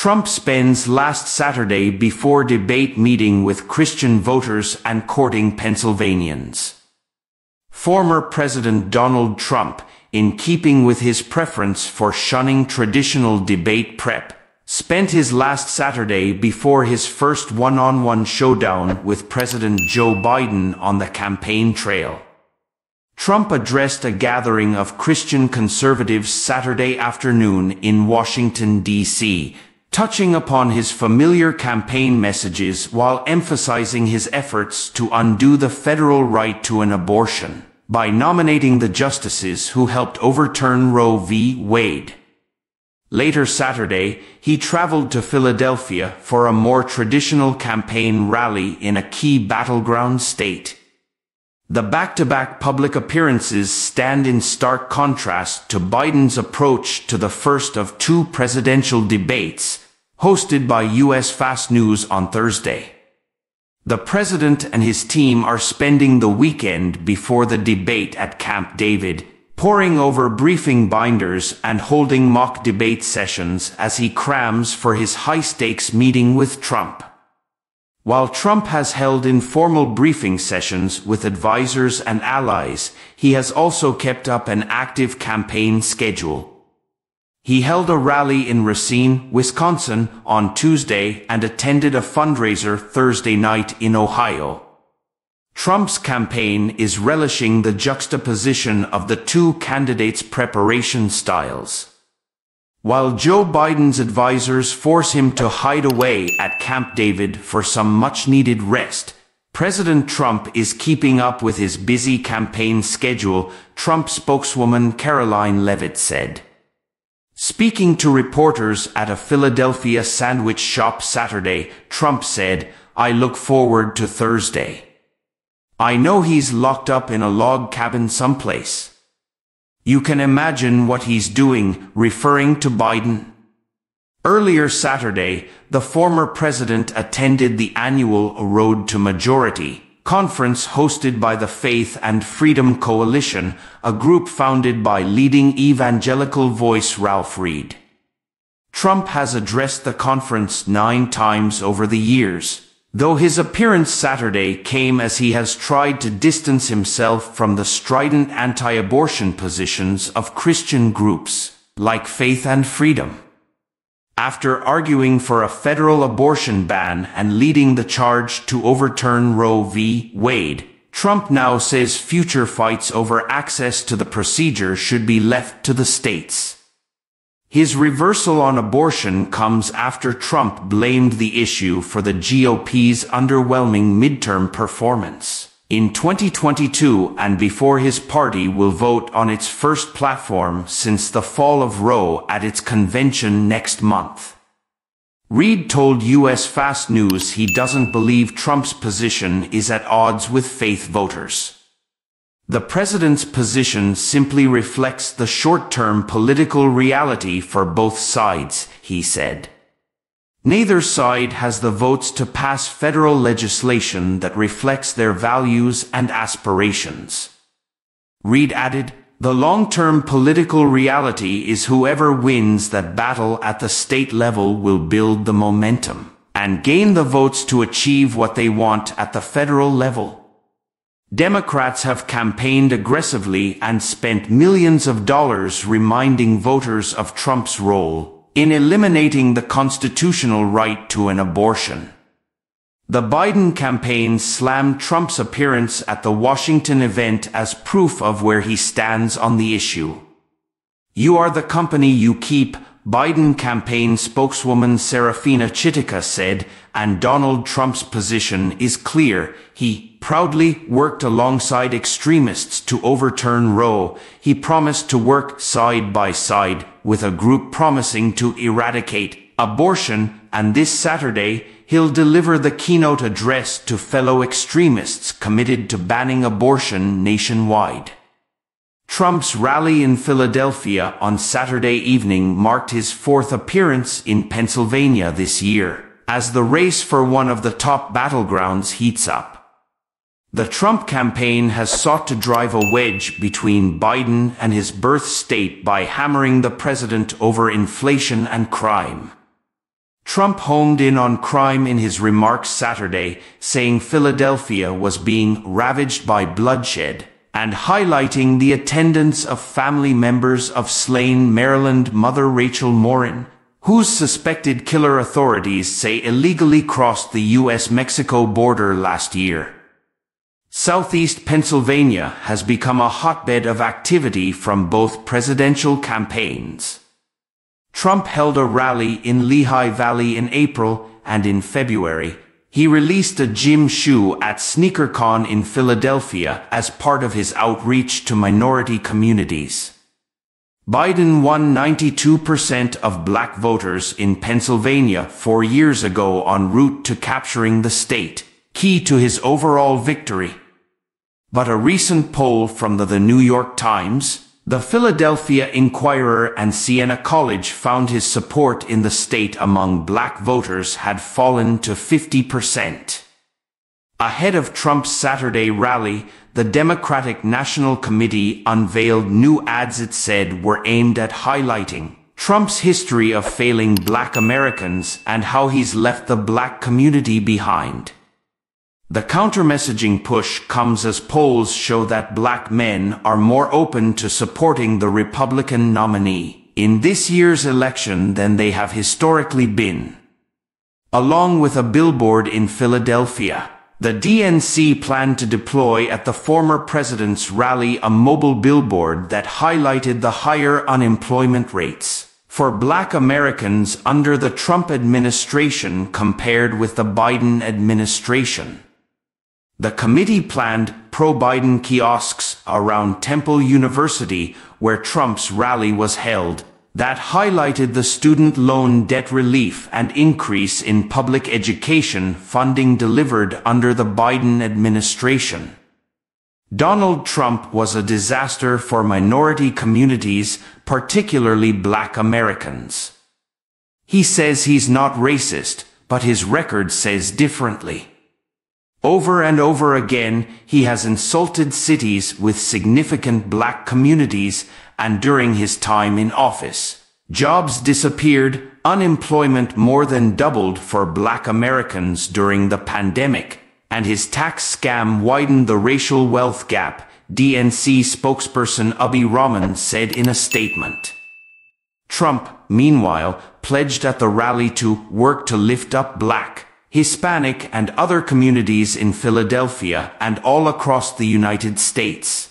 Trump spends last Saturday before debate meeting with Christian voters and courting Pennsylvanians. Former President Donald Trump, in keeping with his preference for shunning traditional debate prep, spent his last Saturday before his first one-on-one showdown with President Joe Biden on the campaign trail. Trump addressed a gathering of Christian conservatives Saturday afternoon in Washington, D.C., touching upon his familiar campaign messages while emphasizing his efforts to undo the federal right to an abortion by nominating the justices who helped overturn Roe v. Wade. Later Saturday, he traveled to Philadelphia for a more traditional campaign rally in a key battleground state. The back-to-back public appearances stand in stark contrast to Biden's approach to the first of two presidential debates, hosted by U.S. Fast News on Thursday. The president and his team are spending the weekend before the debate at Camp David, poring over briefing binders and holding mock debate sessions as he crams for his high-stakes meeting with Trump. While Trump has held informal briefing sessions with advisors and allies, he has also kept up an active campaign schedule. He held a rally in Racine, Wisconsin, on Tuesday and attended a fundraiser Thursday night in Ohio. Trump's campaign is relishing the juxtaposition of the two candidates' preparation styles. While Joe Biden's advisors force him to hide away at Camp David for some much-needed rest, President Trump is keeping up with his busy campaign schedule, Trump spokeswoman Karoline Leavitt said. Speaking to reporters at a Philadelphia sandwich shop Saturday, Trump said, "I look forward to Thursday. I know he's locked up in a log cabin someplace. You can imagine what he's doing," referring to Biden. Earlier Saturday, the former president attended the annual Road to Majority conference hosted by the Faith and Freedom Coalition, a group founded by leading evangelical voice Ralph Reed. Trump has addressed the conference 9 times over the years, though his appearance Saturday came as he has tried to distance himself from the strident anti-abortion positions of Christian groups, like Faith and Freedom. After arguing for a federal abortion ban and leading the charge to overturn Roe v. Wade, Trump now says future fights over access to the procedure should be left to the states. His reversal on abortion comes after Trump blamed the issue for the GOP's underwhelming midterm performance in 2022 and before his party will vote on its first platform since the fall of Roe at its convention next month. Reed told U.S. Fast News he doesn't believe Trump's position is at odds with faith voters. The president's position simply reflects the short-term political reality for both sides, he said. Neither side has the votes to pass federal legislation that reflects their values and aspirations. Reed added, "The long-term political reality is whoever wins that battle at the state level will build the momentum and gain the votes to achieve what they want at the federal level." Democrats have campaigned aggressively and spent millions of dollars reminding voters of Trump's role in eliminating the constitutional right to an abortion. The Biden campaign slammed Trump's appearance at the Washington event as proof of where he stands on the issue. "You are the company you keep," Biden campaign spokeswoman Serafina Chitika said, and Donald Trump's position is clear. He proudly worked alongside extremists to overturn Roe. He promised to work side by side with a group promising to eradicate abortion, and this Saturday, he'll deliver the keynote address to fellow extremists committed to banning abortion nationwide. Trump's rally in Philadelphia on Saturday evening marked his 4th appearance in Pennsylvania this year, as the race for one of the top battlegrounds heats up. The Trump campaign has sought to drive a wedge between Biden and his birth state by hammering the president over inflation and crime. Trump homed in on crime in his remarks Saturday, saying Philadelphia was being ravaged by bloodshed, and highlighting the attendance of family members of slain Maryland mother Rachel Morin, whose suspected killer authorities say illegally crossed the U.S.-Mexico border last year. Southeast Pennsylvania has become a hotbed of activity from both presidential campaigns. Trump held a rally in Lehigh Valley in April, and in February, he released a gym shoe at SneakerCon in Philadelphia as part of his outreach to minority communities. Biden won 92% of black voters in Pennsylvania 4 years ago en route to capturing the state, key to his overall victory. But a recent poll from the New York Times, the Philadelphia Inquirer and Siena College found his support in the state among black voters had fallen to 50%. Ahead of Trump's Saturday rally, the Democratic National Committee unveiled new ads it said were aimed at highlighting Trump's history of failing black Americans and how he's left the black community behind. The counter-messaging push comes as polls show that black men are more open to supporting the Republican nominee in this year's election than they have historically been. Along with a billboard in Philadelphia, the DNC planned to deploy at the former president's rally a mobile billboard that highlighted the higher unemployment rates for black Americans under the Trump administration compared with the Biden administration. The committee planned pro-Biden kiosks around Temple University, where Trump's rally was held, that highlighted the student loan debt relief and increase in public education funding delivered under the Biden administration. Donald Trump was a disaster for minority communities, particularly black Americans. He says he's not racist, but his record says differently. Over and over again, he has insulted cities with significant black communities, and during his time in office, jobs disappeared, unemployment more than doubled for black Americans during the pandemic, and his tax scam widened the racial wealth gap, DNC spokesperson Abhi Rahman said in a statement. Trump, meanwhile, pledged at the rally to work to lift up black, Hispanic and other communities in Philadelphia and all across the United States.